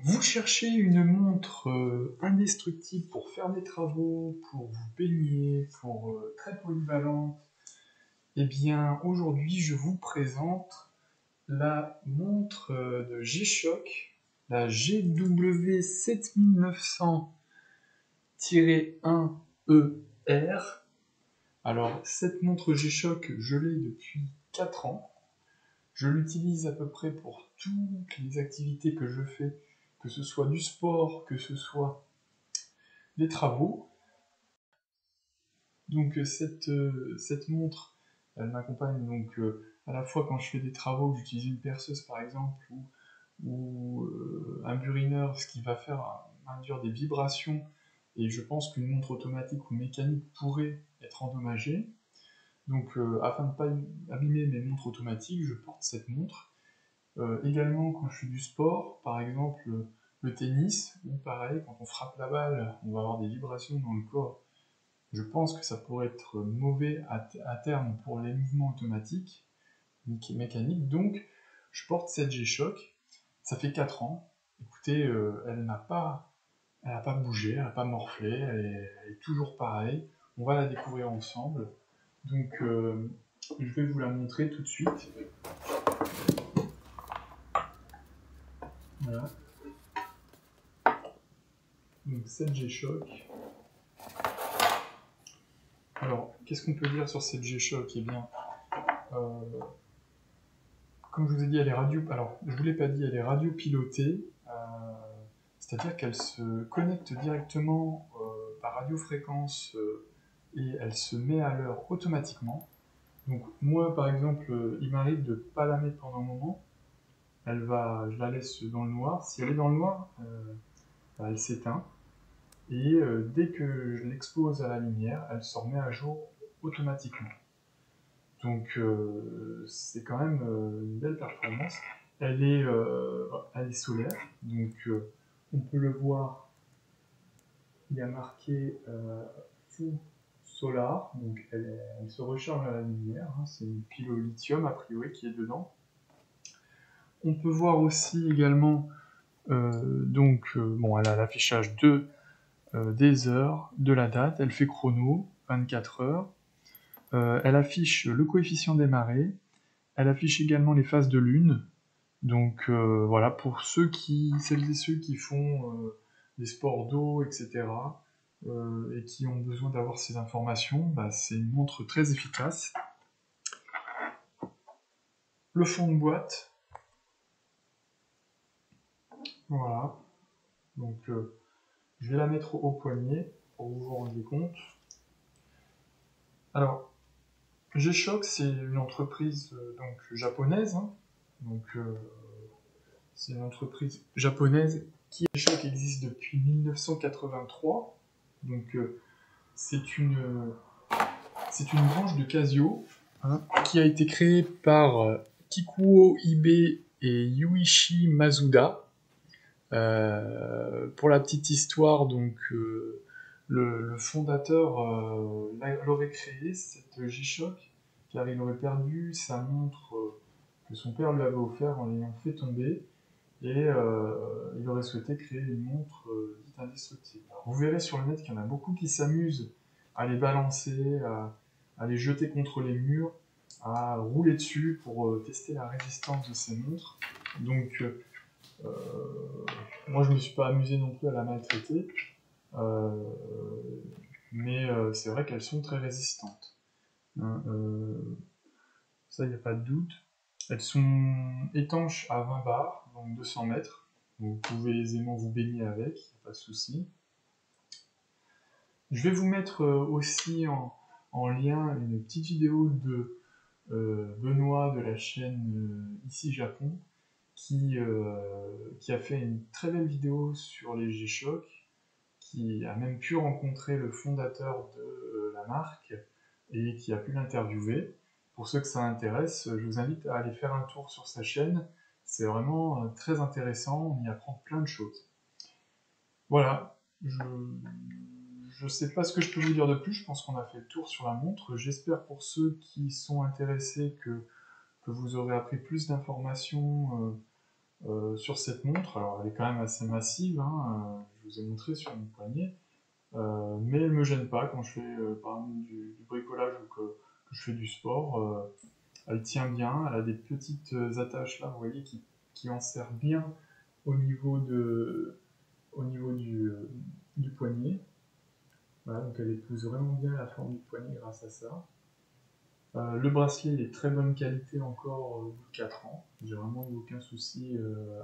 Vous cherchez une montre indestructible pour faire des travaux, pour vous baigner, pour très polyvalente. Eh bien, aujourd'hui, je vous présente la montre de G-Shock, la GW7900-1ER. Alors, cette montre G-Shock, je l'ai depuis 4 ans. Je l'utilise à peu près pour toutes les activités que je fais, que ce soit du sport, que ce soit des travaux. Donc cette montre, elle m'accompagne donc à la fois quand je fais des travaux, que j'utilise une perceuse par exemple, ou un burineur, ce qui va faire induire des vibrations, et je pense qu'une montre automatique ou mécanique pourrait être endommagée. Donc afin de ne pas abîmer mes montres automatiques, je porte cette montre. Également quand je fais du sport, par exemple le tennis, ou pareil, quand on frappe la balle, on va avoir des vibrations dans le corps. Je pense que ça pourrait être mauvais à terme pour les mouvements automatiques, mécaniques, donc je porte cette G-Shock, ça fait 4 ans. Écoutez, elle n'a pas bougé, elle n'a pas morflé, elle est toujours pareille. On va la découvrir ensemble. Donc je vais vous la montrer tout de suite. Voilà. Donc cette G-Shock. Alors, qu'est-ce qu'on peut dire sur cette G-Shock? Eh bien, comme je vous ai dit, elle est radio. Alors, je vous l'ai pas dit, elle est radiopilotée, c'est-à-dire qu'elle se connecte directement par radiofréquence et elle se met à l'heure automatiquement. Donc, moi, par exemple, il m'arrive de ne pas la mettre pendant un moment. Je la laisse dans le noir. Si elle est dans le noir, elle s'éteint. Et dès que je l'expose à la lumière, elle se remet à jour automatiquement. Donc c'est quand même une belle performance. Elle est solaire, donc on peut le voir, il y a marqué Full Solar, donc elle se recharge à la lumière, hein, c'est une pile au lithium a priori qui est dedans. On peut voir aussi également, bon, elle a l'affichage des heures, de la date, elle fait chrono, 24 heures. Elle affiche le coefficient des marées, elle affiche également les phases de lune. Donc voilà, pour celles et ceux qui font des sports d'eau, etc., et qui ont besoin d'avoir ces informations, bah, c'est une montre très efficace. Le fond de boîte, voilà. Donc je vais la mettre au poignet pour que vous vous rendiez compte. Alors, G-Shock, c'est une entreprise donc japonaise, hein. Donc c'est une entreprise japonaise G-Shock existe depuis 1983. Donc c'est une branche de Casio, hein, qui a été créée par Kikuo Ibe et Yuichi Masuda. Pour la petite histoire, donc le fondateur l'aurait créé, cette G-Shock, car il aurait perdu sa montre que son père lui avait offert en l'ayant fait tomber, et il aurait souhaité créer une montre dite indestructible. Alors, vous verrez sur le net qu'il y en a beaucoup qui s'amusent à les balancer, à les jeter contre les murs, à rouler dessus pour tester la résistance de ces montres. Donc moi je ne me suis pas amusé non plus à la maltraiter, mais c'est vrai qu'elles sont très résistantes. Hein, ça, il n'y a pas de doute. Elles sont étanches à 20 bars, donc 200 mètres. Donc vous pouvez aisément vous baigner avec, il n'y a pas de souci. Je vais vous mettre aussi en lien une petite vidéo de Benoît de la chaîne Ici Japon, qui a fait une très belle vidéo sur les G-Shock, qui a même pu rencontrer le fondateur de la marque et qui a pu l'interviewer. Pour ceux que ça intéresse, je vous invite à aller faire un tour sur sa chaîne. C'est vraiment très intéressant, on y apprend plein de choses. Voilà, je sais pas ce que je peux vous dire de plus, je pense qu'on a fait le tour sur la montre. J'espère pour ceux qui sont intéressés que vous aurez appris plus d'informations sur cette montre. Alors elle est quand même assez massive, hein, je vous ai montré sur mon poignet, mais elle me gêne pas quand je fais par exemple du bricolage ou que je fais du sport. Elle tient bien, elle a des petites attaches là, vous voyez, qui en serrent bien au niveau, au niveau du poignet. Voilà, donc elle épouse vraiment bien la forme du poignet grâce à ça. Le bracelet est très bonne qualité encore au bout de 4 ans. J'ai vraiment eu aucun souci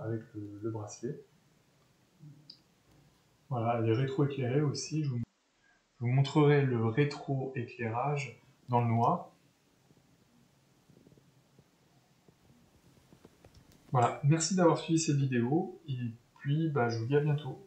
avec le bracelet. Voilà, elle est rétro-éclairée aussi. Je vous montrerai le rétro-éclairage dans le noir. Voilà, merci d'avoir suivi cette vidéo et puis bah, je vous dis à bientôt.